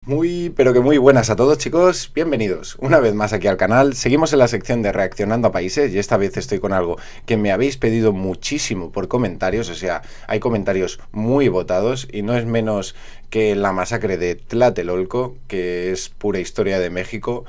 Muy, pero que muy buenas a todos, chicos. Bienvenidos una vez más aquí al canal. Seguimos en la sección de reaccionando a países y esta vez estoy con algo que me habéis pedido muchísimo por comentarios. O sea, hay comentarios muy votados y no es menos que la masacre de Tlatelolco, que es pura historia de México.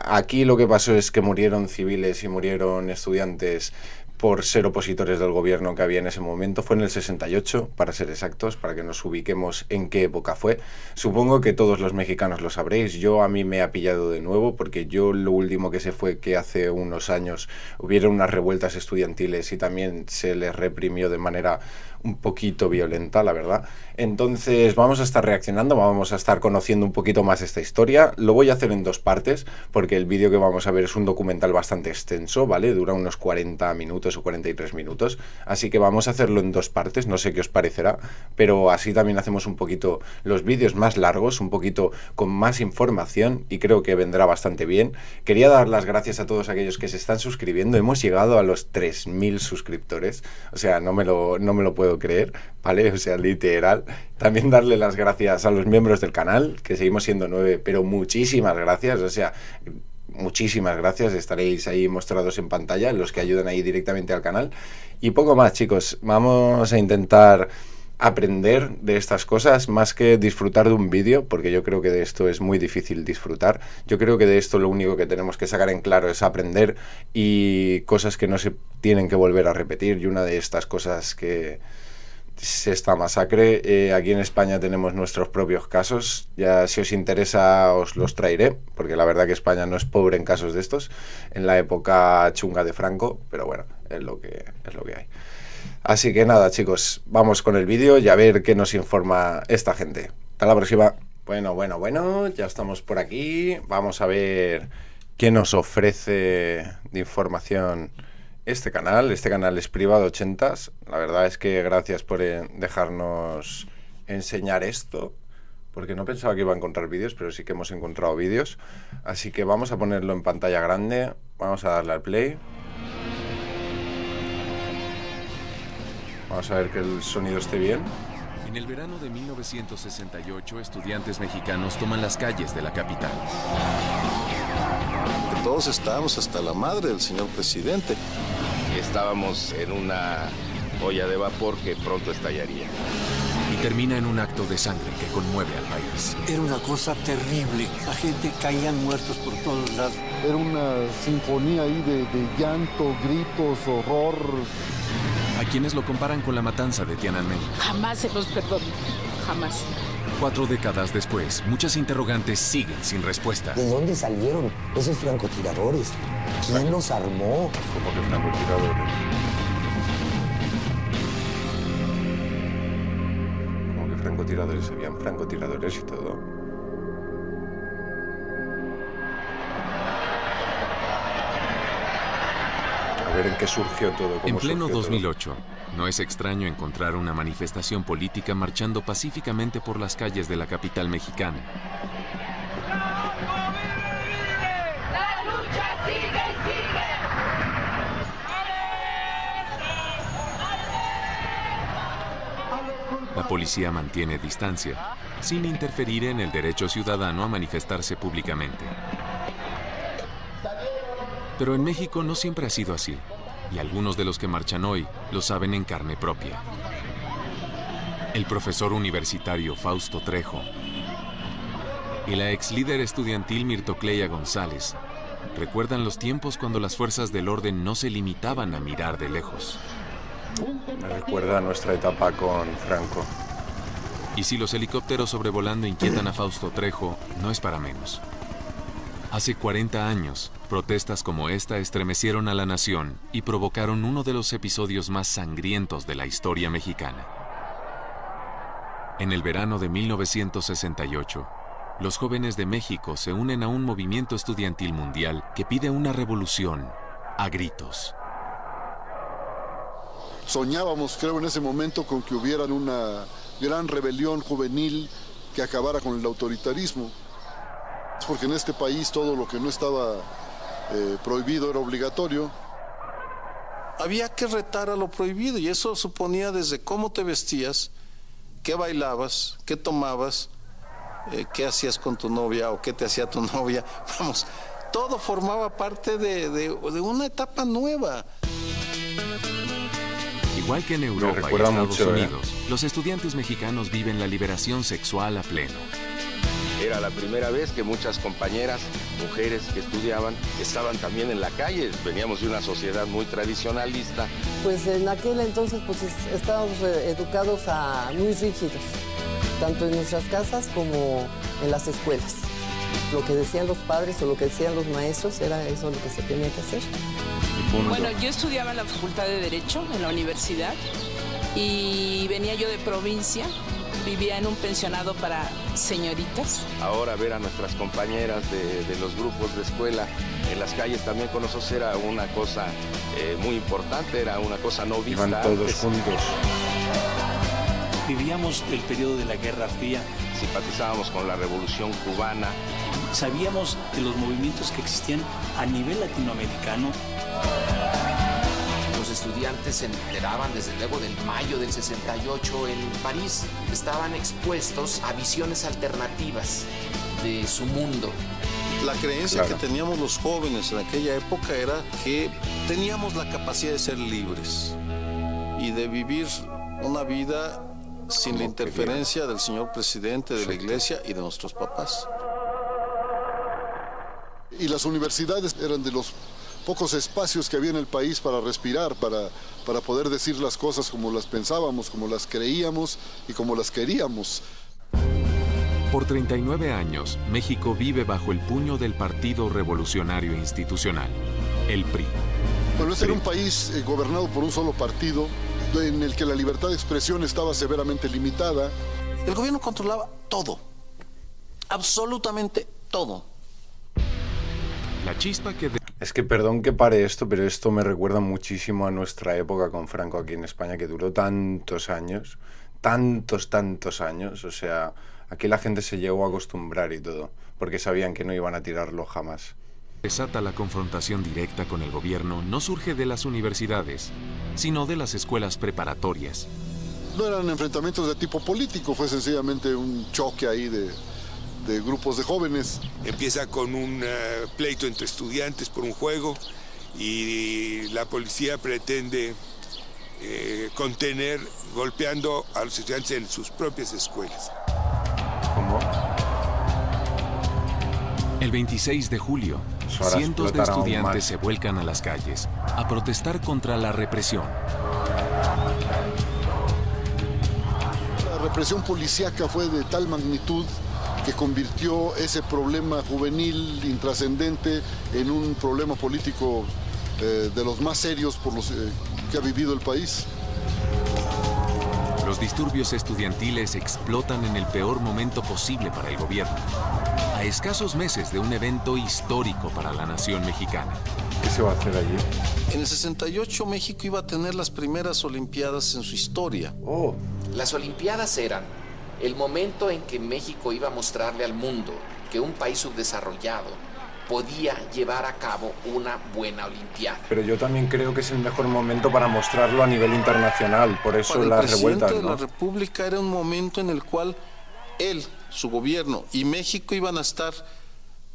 Aquí lo que pasó es que murieron civiles y murieron estudiantes por ser opositores del gobierno que había en ese momento. Fue en el 68, para ser exactos, para que nos ubiquemos en qué época fue. Supongo que todos los mexicanos lo sabréis. A mí me ha pillado de nuevo, porque yo lo último que sé fue que hace unos años hubieron unas revueltas estudiantiles y también se les reprimió de manera un poquito violenta, la verdad. Entonces vamos a estar reaccionando, vamos a estar conociendo un poquito más esta historia. Lo voy a hacer en dos partes, porque el vídeo que vamos a ver es un documental bastante extenso, ¿vale? Dura unos 40 minutos o 43 minutos, así que vamos a hacerlo en dos partes, no sé qué os parecerá, pero así también hacemos un poquito los vídeos más largos, un poquito con más información y creo que vendrá bastante bien. Quería dar las gracias a todos aquellos que se están suscribiendo, hemos llegado a los 3000 suscriptores, o sea, no me lo puedo creer, ¿vale? O sea, literal. También darle las gracias a los miembros del canal, que seguimos siendo 9, pero muchísimas gracias, o sea, muchísimas gracias, estaréis ahí mostrados en pantalla, los que ayudan ahí directamente al canal. Y poco más, chicos, vamos a intentar aprender de estas cosas más que disfrutar de un vídeo, porque yo creo que de esto es muy difícil disfrutar. Yo creo que de esto lo único que tenemos que sacar en claro es aprender y cosas que no se tienen que volver a repetir, y una de estas cosas que es esta masacre. Aquí en España tenemos nuestros propios casos, ya si os interesa os los traeré, porque la verdad que España no es pobre en casos de estos, en la época chunga de Franco, pero bueno, es lo que hay. Así que nada, chicos, vamos con el vídeo y a ver qué nos informa esta gente. Hasta la próxima. Bueno, ya estamos por aquí. Vamos a ver qué nos ofrece de información este canal. Este canal es Privado 80. La verdad es que gracias por dejarnos enseñar esto, porque no pensaba que iba a encontrar vídeos, pero sí que hemos encontrado vídeos. Así que vamos a ponerlo en pantalla grande. Vamos a darle al play. Vamos a ver que el sonido esté bien. En el verano de 1968, estudiantes mexicanos toman las calles de la capital. Todos estábamos hasta la madre del señor presidente. Estábamos en una olla de vapor que pronto estallaría. Y termina en un acto de sangre que conmueve al país. Era una cosa terrible. La gente caían muertos por todos lados. Era una sinfonía ahí de llanto, gritos, horror. A quienes lo comparan con la matanza de Tiananmen. Jamás se los perdono. Jamás. 4 décadas después, muchas interrogantes siguen sin respuesta. ¿De dónde salieron esos francotiradores? ¿Quién los armó? Como que francotiradores. Como que francotiradores, habían francotiradores y todo. A ver en qué surgió todo. En pleno 2008, no es extraño encontrar una manifestación política marchando pacíficamente por las calles de la capital mexicana. ¡La lucha sigue y sigue! La policía mantiene distancia, sin interferir en el derecho ciudadano a manifestarse públicamente. Pero en México no siempre ha sido así, y algunos de los que marchan hoy lo saben en carne propia. El profesor universitario Fausto Trejo y la ex líder estudiantil Mirtocleya González recuerdan los tiempos cuando las fuerzas del orden no se limitaban a mirar de lejos. Me recuerda a nuestra etapa con Franco. Y si los helicópteros sobrevolando inquietan a Fausto Trejo, no es para menos. Hace 40 años, protestas como esta estremecieron a la nación y provocaron uno de los episodios más sangrientos de la historia mexicana. En el verano de 1968, los jóvenes de México se unen a un movimiento estudiantil mundial que pide una revolución a gritos. Soñábamos, creo, en ese momento con que hubiera una gran rebelión juvenil que acabara con el autoritarismo. Porque en este país todo lo que no estaba prohibido era obligatorio. Había que retar a lo prohibido y eso suponía desde cómo te vestías, qué bailabas, qué tomabas, qué hacías con tu novia o qué te hacía tu novia. Vamos, todo formaba parte de una etapa nueva. Igual que en Europa y Estados Unidos, los estudiantes mexicanos viven la liberación sexual a pleno. Era la primera vez que muchas compañeras, mujeres que estudiaban, estaban también en la calle. Veníamos de una sociedad muy tradicionalista. Pues en aquel entonces pues estábamos educados muy rígidos, tanto en nuestras casas como en las escuelas. Lo que decían los padres o lo que decían los maestros era eso lo que se tenía que hacer. Bueno, yo estudiaba en la Facultad de Derecho, en la universidad, y venía yo de provincia. Vivía en un pensionado para señoritas. Ahora ver a nuestras compañeras de los grupos de escuela en las calles también con nosotros era una cosa muy importante, era una cosa no vista. Iban todos juntos. Vivíamos el periodo de la Guerra Fría. Simpatizábamos con la Revolución Cubana. Sabíamos de los movimientos que existían a nivel latinoamericano. Los estudiantes se enteraban desde luego del mayo del 68 en París. Estaban expuestos a visiones alternativas de su mundo. La creencia que teníamos los jóvenes en aquella época era que teníamos la capacidad de ser libres y de vivir una vida sin la interferencia del señor presidente, de la iglesia y de nuestros papás. Y las universidades eran de los pocos espacios que había en el país para respirar, para poder decir las cosas como las pensábamos, como las creíamos y como las queríamos. Por 39 años, México vive bajo el puño del Partido Revolucionario Institucional, el PRI. Bueno, este era un país gobernado por un solo partido, en el que la libertad de expresión estaba severamente limitada. El gobierno controlaba todo, absolutamente todo. La chispa que... Es que perdón que pare esto, pero esto me recuerda muchísimo a nuestra época con Franco aquí en España, que duró tantos años, tantos años. O sea, aquí la gente se llegó a acostumbrar y todo, porque sabían que no iban a tirarlo jamás. Desata la confrontación directa con el gobierno no surge de las universidades, sino de las escuelas preparatorias. No eran enfrentamientos de tipo político, fue sencillamente un choque ahí de grupos de jóvenes. Empieza con un pleito entre estudiantes por un juego y la policía pretende contener golpeando a los estudiantes en sus propias escuelas. ¿Cómo? El 26 de julio, cientos de estudiantes se vuelcan a las calles a protestar contra la represión. La represión policíaca fue de tal magnitud que convirtió ese problema juvenil intrascendente en un problema político de los más serios por los que ha vivido el país. Los disturbios estudiantiles explotan en el peor momento posible para el gobierno, a escasos meses de un evento histórico para la nación mexicana. ¿Qué se va a hacer allí? En el 68 México iba a tener las primeras Olimpiadas en su historia. Oh. Las Olimpiadas eran el momento en que México iba a mostrarle al mundo que un país subdesarrollado podía llevar a cabo una buena Olimpiada. Pero yo también creo que es el mejor momento para mostrarlo a nivel internacional, por eso las revueltas, ¿no? El presidente de la República era un momento en el cual él, su gobierno y México iban a estar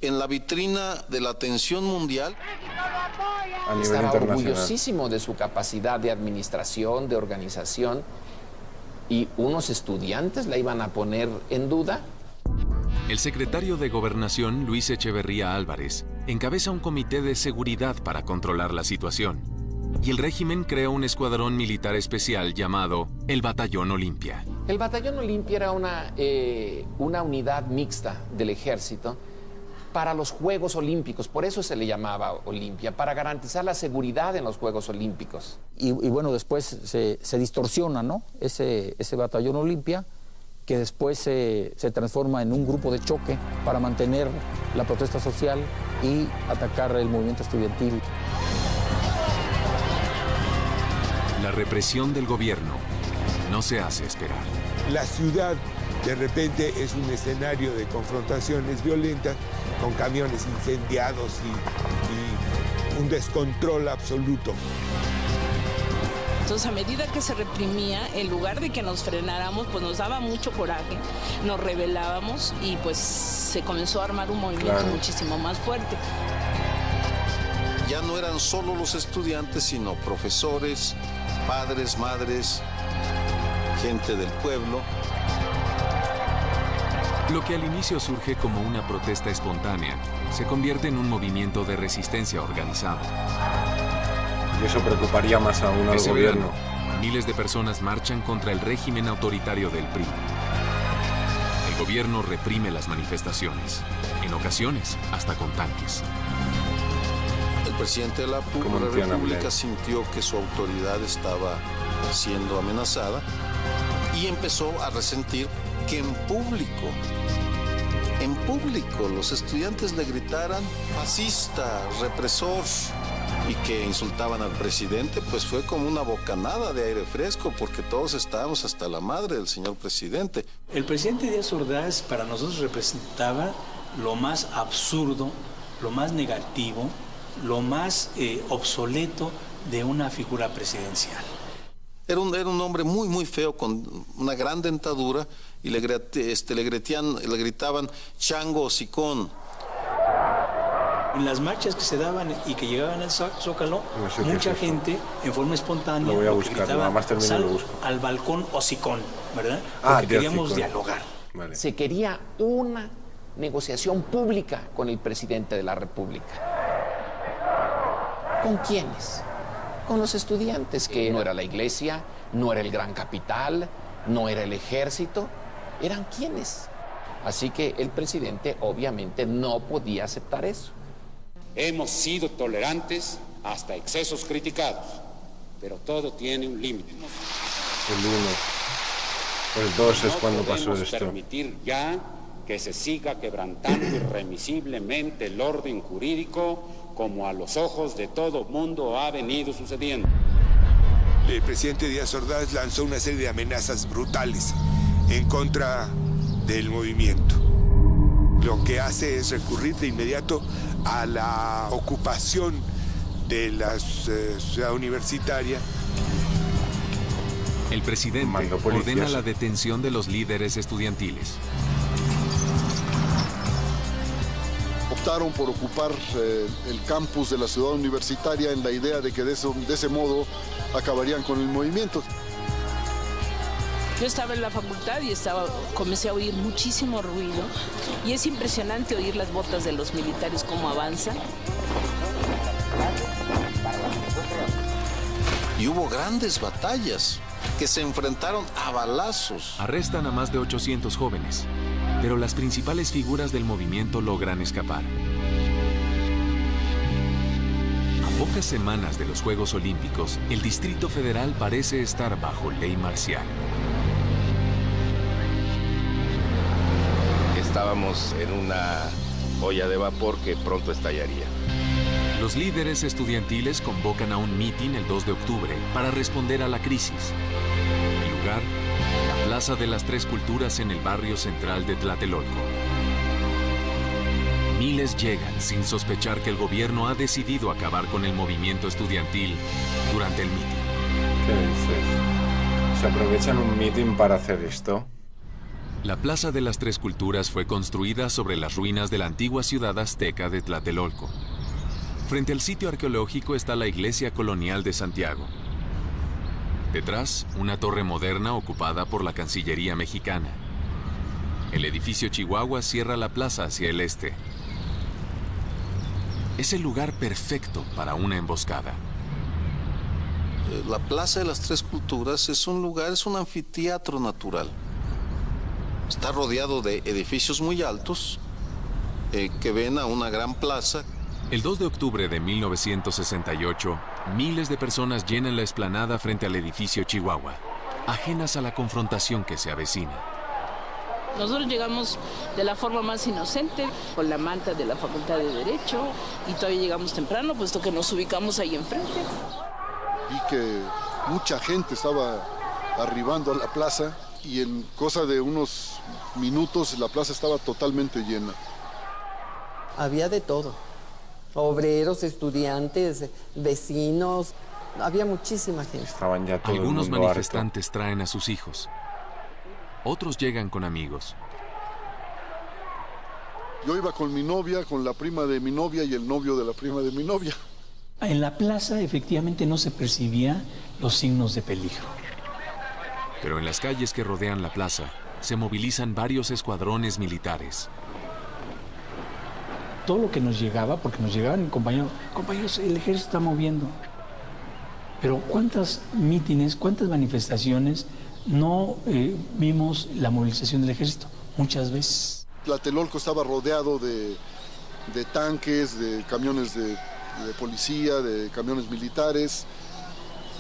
en la vitrina de la atención mundial. A nivel Estaba internacional. orgullosísimo de su capacidad de administración, de organización, y unos estudiantes la iban a poner en duda. El secretario de Gobernación, Luis Echeverría Álvarez, encabeza un comité de seguridad para controlar la situación. Y el régimen crea un escuadrón militar especial llamado el Batallón Olimpia. El Batallón Olimpia era una unidad mixta del ejército para los Juegos Olímpicos, por eso se le llamaba Olimpia, para garantizar la seguridad en los Juegos Olímpicos. Y bueno, después se distorsiona, ¿no? Ese Batallón Olimpia, que después se transforma en un grupo de choque para mantener la protesta social y atacar el movimiento estudiantil. La represión del gobierno no se hace esperar. La ciudad de repente es un escenario de confrontaciones violentas con camiones incendiados y un descontrol absoluto. Entonces, a medida que se reprimía, en lugar de que nos frenáramos, pues nos daba mucho coraje, nos rebelábamos y pues se comenzó a armar un movimiento muchísimo más fuerte. Ya no eran solo los estudiantes, sino profesores, padres, madres, gente del pueblo. Lo que al inicio surge como una protesta espontánea, se convierte en un movimiento de resistencia organizado. Y eso preocuparía más aún al gobierno. Verano, miles de personas marchan contra el régimen autoritario del PRI. El gobierno reprime las manifestaciones, en ocasiones hasta con tanques. El presidente de la República sintió que su autoridad estaba siendo amenazada y empezó a resentir que en público los estudiantes le gritaran fascista, represor, y que insultaban al presidente, pues fue como una bocanada de aire fresco, porque todos estábamos hasta la madre del señor presidente. El presidente Díaz Ordaz para nosotros representaba lo más absurdo, lo más negativo, lo más obsoleto de una figura presidencial. Era un hombre muy, muy feo, con una gran dentadura, y le gritaban chango hocicón. En las marchas que se daban y que llegaban al Zócalo, mucha gente, en forma espontánea, lo voy a buscar, gritaba, nada más termino y lo busco. Al balcón hocicón, ¿verdad? Porque queríamos dialogar. Vale. Se quería una negociación pública con el presidente de la República. ¿Con quiénes? Con los estudiantes, que no era la iglesia, no era el gran capital, no era el ejército, eran quienes. Así que el presidente obviamente no podía aceptar eso. Hemos sido tolerantes hasta excesos criticados, pero todo tiene un límite. El 1, el 2 es cuando pasó esto. No podemos permitir ya que se siga quebrantando irremisiblemente el orden jurídico, como a los ojos de todo mundo ha venido sucediendo. El presidente Díaz Ordaz lanzó una serie de amenazas brutales en contra del movimiento. Lo que hace es recurrir de inmediato a la ocupación de la ciudad universitaria. El presidente ordena la detención de los líderes estudiantiles. Optaron por ocupar el campus de la ciudad universitaria en la idea de que de ese modo acabarían con el movimiento. Yo estaba en la facultad y comencé a oír muchísimo ruido y es impresionante oír las botas de los militares cómo avanzan. Y hubo grandes batallas que se enfrentaron a balazos. Arrestan a más de 800 jóvenes, pero las principales figuras del movimiento logran escapar. A pocas semanas de los Juegos Olímpicos, el Distrito Federal parece estar bajo ley marcial. Estábamos en una olla de vapor que pronto estallaría. Los líderes estudiantiles convocan a un mitin el 2 de octubre para responder a la crisis. El lugar, la Plaza de las Tres Culturas en el barrio central de Tlatelolco. Miles llegan sin sospechar que el gobierno ha decidido acabar con el movimiento estudiantil durante el mitin. ¿Qué dices? ¿Se aprovechan un mitin para hacer esto? La Plaza de las Tres Culturas fue construida sobre las ruinas de la antigua ciudad azteca de Tlatelolco. Frente al sitio arqueológico está la iglesia colonial de Santiago. Detrás, una torre moderna ocupada por la Cancillería mexicana. El edificio Chihuahua cierra la plaza hacia el este. Es el lugar perfecto para una emboscada. La Plaza de las Tres Culturas es un anfiteatro natural. Está rodeado de edificios muy altos que ven a una gran plaza. El 2 de octubre de 1968, miles de personas llenan la explanada frente al edificio Chihuahua, ajenas a la confrontación que se avecina. Nosotros llegamos de la forma más inocente, con la manta de la Facultad de Derecho, y todavía llegamos temprano, puesto que nos ubicamos ahí enfrente. Vi que mucha gente estaba arribando a la plaza y en cosa de unos minutos la plaza estaba totalmente llena. Había de todo. Obreros, estudiantes, vecinos. había muchísima gente. Estaban ya todo Algunos el mundo manifestantes traen a sus hijos. Otros llegan con amigos. Yo iba con mi novia, con la prima de mi novia y el novio de la prima de mi novia. En la plaza efectivamente no se percibían los signos de peligro. Pero en las calles que rodean la plaza se movilizan varios escuadrones militares. Todo lo que nos llegaba, porque nos llegaban compañeros, el ejército está moviendo. Pero ¿cuántas mítines, cuántas manifestaciones no vimos la movilización del ejército? Muchas veces. Tlatelolco estaba rodeado de tanques, de camiones de policía, de camiones militares.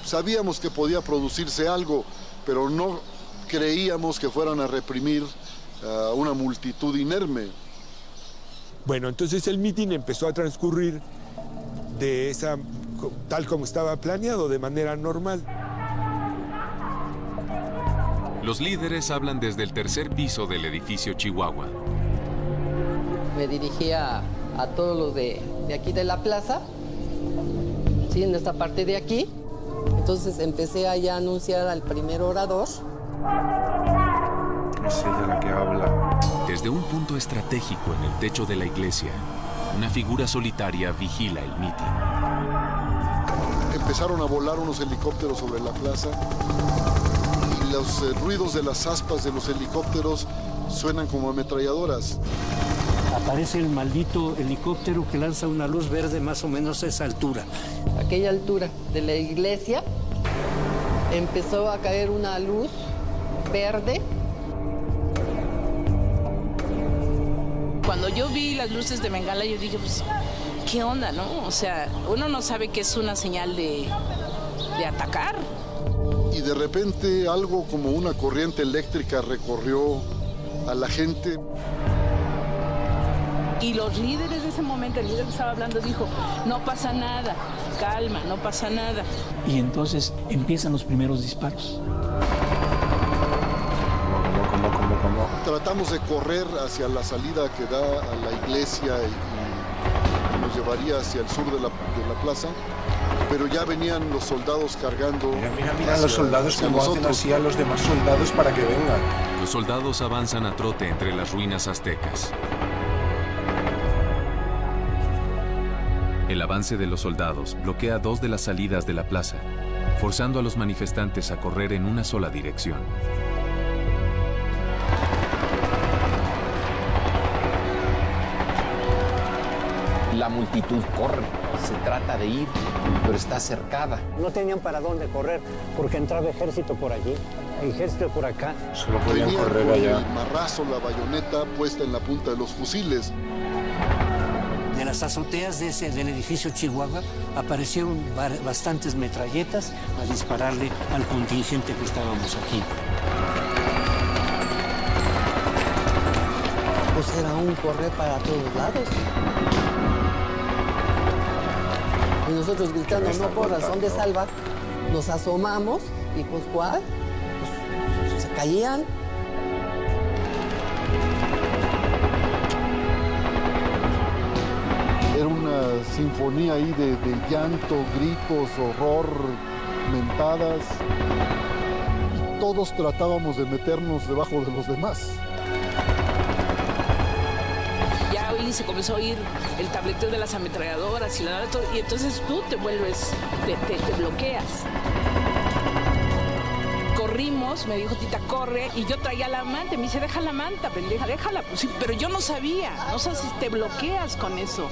Sabíamos que podía producirse algo, pero no creíamos que fueran a reprimir a una multitud inerme. Bueno, entonces el mitin empezó a transcurrir tal como estaba planeado, de manera normal. Los líderes hablan desde el tercer piso del edificio Chihuahua. Me dirigía a todos los de aquí de la plaza, ¿sí? En esta parte de aquí. Entonces empecé a ya anunciar al primer orador. Es ella la que habla. Desde un punto estratégico en el techo de la iglesia, una figura solitaria vigila el mitin. Empezaron a volar unos helicópteros sobre la plaza y los ruidos de las aspas de los helicópteros suenan como ametralladoras. Aparece el maldito helicóptero que lanza una luz verde más o menos a esa altura. A aquella altura de la iglesia empezó a caer una luz verde. Cuando yo vi las luces de Bengala, yo dije, pues, ¿qué onda, no? O sea, uno no sabe que es una señal de atacar. Y de repente algo como una corriente eléctrica recorrió a la gente. Y los líderes de ese momento, el líder que estaba hablando dijo, no pasa nada, calma, no pasa nada. Y entonces empiezan los primeros disparos. ¿Cómo? Tratamos de correr hacia la salida que da a la iglesia y nos llevaría hacia el sur de la plaza, pero ya venían los soldados cargando. Mira los soldados como hacen así a los demás soldados para que vengan. Los soldados avanzan a trote entre las ruinas aztecas. El avance de los soldados bloquea dos de las salidas de la plaza, forzando a los manifestantes a correr en una sola dirección. La multitud corre, se trata de ir, pero está cercada. No tenían para dónde correr, porque entraba ejército por allí, ejército por acá. Solo podían Venían correr con allá. el marrazo, la bayoneta puesta en la punta de los fusiles. De las azoteas del edificio Chihuahua aparecieron bastantes metralletas a dispararle al contingente que estábamos aquí. Pues era un correr para todos lados. Y nosotros gritando, no corras, son de salvar. Nos asomamos y pues ¿cuál? Pues se caían. Era una sinfonía ahí de llanto, gritos, horror, mentadas. Y todos tratábamos de meternos debajo de los demás. Ya hoy se comenzó a oír el tableteo de las ametralladoras y entonces tú te vuelves, te bloqueas. Corrimos, me dijo Tita, corre, y yo traía la manta, me dice, deja la manta, pendeja, déjala. Pues sí, pero yo no sabía, no sé si te bloqueas con eso.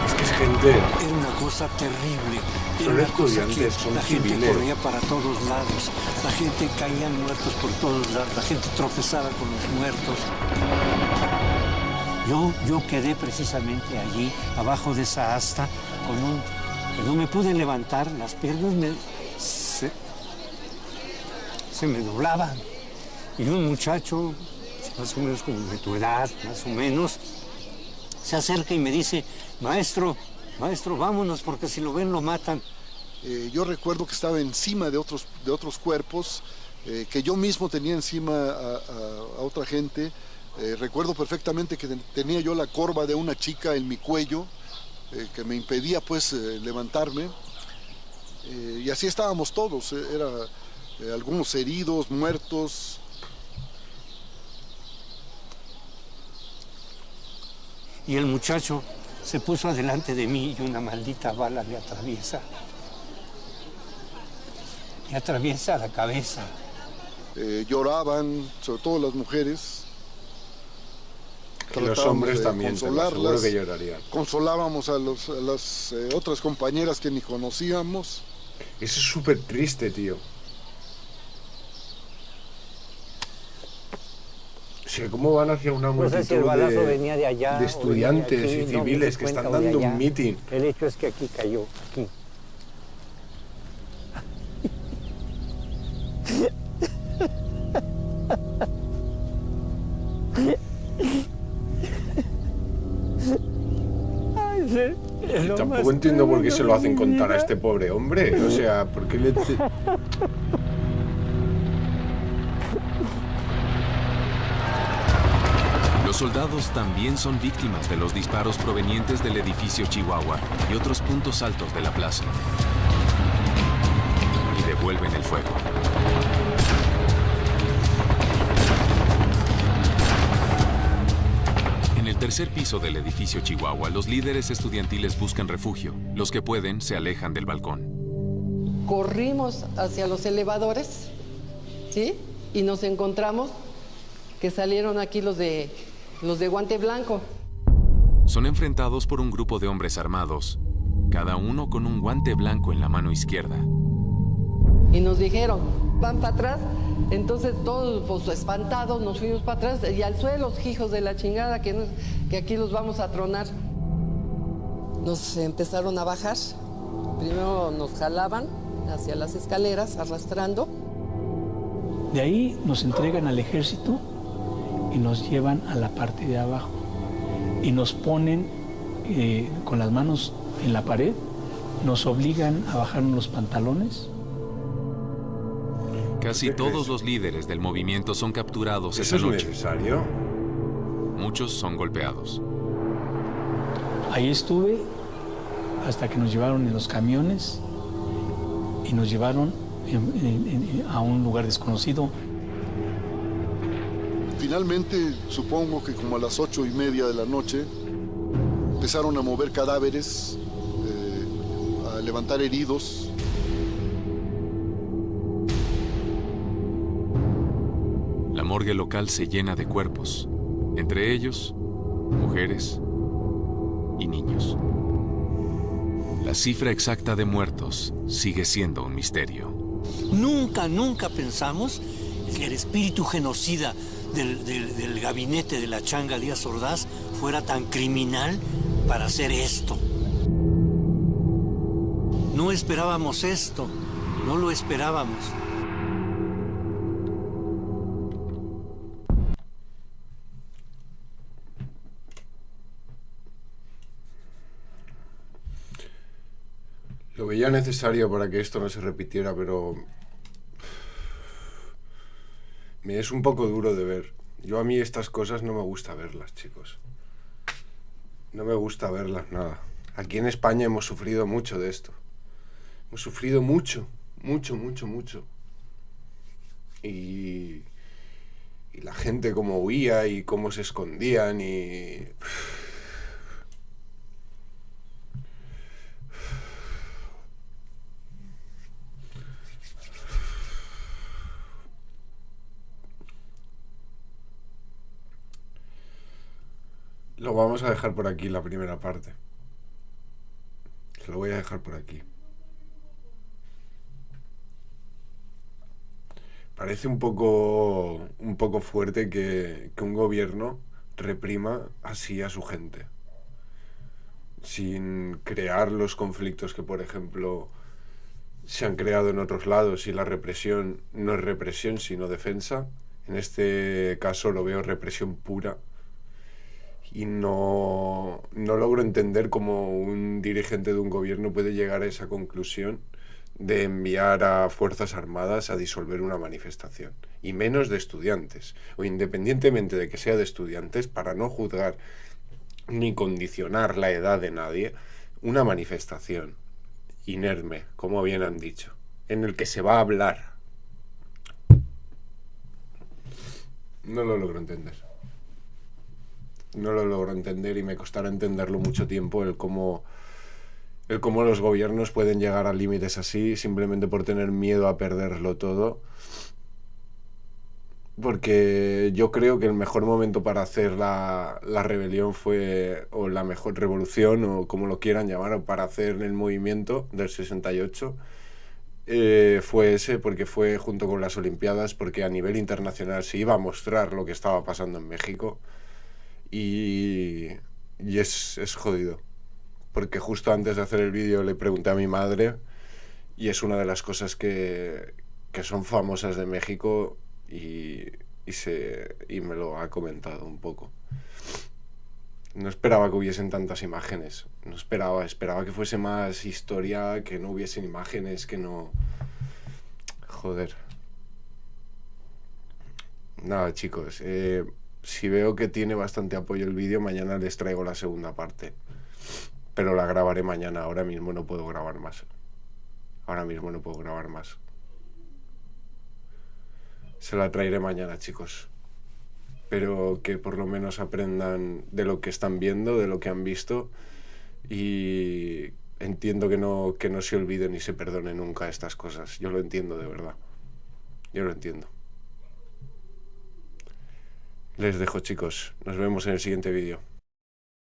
Es que es gente. Era una cosa terrible. Son estudiantes, son la gente civiles. corría para todos lados, la gente caía muertos por todos lados, la gente tropezaba con los muertos. Yo quedé precisamente allí, abajo de esa asta, que no me pude levantar, las piernas se me doblaban. Y un muchacho, más o menos como de tu edad, más o menos, se acerca y me dice, maestro, vámonos, porque si lo ven lo matan. Yo recuerdo que estaba encima de otros cuerpos, que yo mismo tenía encima a otra gente. Recuerdo perfectamente que tenía yo la corva de una chica en mi cuello, que me impedía pues levantarme. Y así estábamos todos, algunos heridos, muertos. Y el muchacho se puso adelante de mí y una maldita bala le atraviesa. Le atraviesa la cabeza. Lloraban, sobre todo las mujeres. Y los hombres también, seguro que llorarían. Consolábamos a las otras compañeras que ni conocíamos. Eso es súper triste, tío. O sea, ¿cómo van hacia una multitud si el balazo venía de allá, de estudiantes de aquí, y civiles que están dando un mitin? El hecho es que aquí cayó, aquí. Y tampoco entiendo por qué se lo hacen contar a este pobre hombre. O sea, ¿por qué le...? Los soldados también son víctimas de los disparos provenientes del edificio Chihuahua y otros puntos altos de la plaza. Y devuelven el fuego. En el tercer piso del edificio Chihuahua, los líderes estudiantiles buscan refugio. Los que pueden se alejan del balcón. Corrimos hacia los elevadores, ¿sí? Y nos encontramos que salieron aquí los de guante blanco. Son enfrentados por un grupo de hombres armados, cada uno con un guante blanco en la mano izquierda. Y nos dijeron, van para atrás. Entonces todos pues, espantados nos fuimos para atrás y al suelo, hijos de la chingada, que aquí los vamos a tronar. Nos empezaron a bajar. Primero nos jalaban hacia las escaleras, arrastrando. De ahí nos entregan al ejército y nos llevan a la parte de abajo. Y nos ponen con las manos en la pared, nos obligan a bajarnos los pantalones. Casi todos los líderes del movimiento son capturados esa noche. ¿Eso es necesario? Muchos son golpeados. Ahí estuve hasta que nos llevaron en los camiones y nos llevaron a un lugar desconocido. Finalmente, supongo que como a las 8:30 de la noche, empezaron a mover cadáveres, a levantar heridos. La morgue local se llena de cuerpos, entre ellos, mujeres y niños. La cifra exacta de muertos sigue siendo un misterio. Nunca pensamos que el espíritu genocida del gabinete de la Changa Díaz Ordaz fuera tan criminal para hacer esto. No esperábamos esto, no lo esperábamos. Lo veía necesario para que esto no se repitiera, pero me es un poco duro de ver. A mí estas cosas no me gusta verlas, chicos. No me gusta verlas, nada. Aquí en España hemos sufrido mucho de esto. Hemos sufrido mucho. Y la gente cómo huía y cómo se escondían y... Lo vamos a dejar por aquí, la primera parte. Se lo voy a dejar por aquí. Parece un poco fuerte que un gobierno reprima así a su gente, sin crear los conflictos que, por ejemplo, se han creado en otros lados, y la represión no es represión, sino defensa. En este caso lo veo represión pura. Y no logro entender cómo un dirigente de un gobierno puede llegar a esa conclusión de enviar a fuerzas armadas a disolver una manifestación, y menos de estudiantes, o independientemente de que sea de estudiantes, para no juzgar ni condicionar la edad de nadie, una manifestación inerme, como bien han dicho, en el que se va a hablar. No lo logro entender. No lo logro entender y me costará entenderlo mucho tiempo el cómo los gobiernos pueden llegar a límites así simplemente por tener miedo a perderlo todo. Porque yo creo que el mejor momento para hacer la rebelión fue, o la mejor revolución, o como lo quieran llamar, o para hacer el movimiento del 68, fue ese, porque fue junto con las Olimpiadas, porque a nivel internacional se iba a mostrar lo que estaba pasando en México, y es jodido. Porque justo antes de hacer el vídeo le pregunté a mi madre, y es una de las cosas que son famosas de México, y me lo ha comentado un poco. No esperaba que hubiesen tantas imágenes. No esperaba que fuese más historia, que no hubiesen imágenes, que no... Joder. Nada, chicos, si veo que tiene bastante apoyo el vídeo, mañana les traigo la segunda parte. Pero la grabaré mañana, ahora mismo no puedo grabar más. Se la traeré mañana, chicos. Pero que por lo menos aprendan de lo que están viendo, de lo que han visto. Y entiendo que no se olviden ni se perdonen nunca estas cosas. Yo lo entiendo, de verdad. Yo lo entiendo. Les dejo, chicos. Nos vemos en el siguiente vídeo.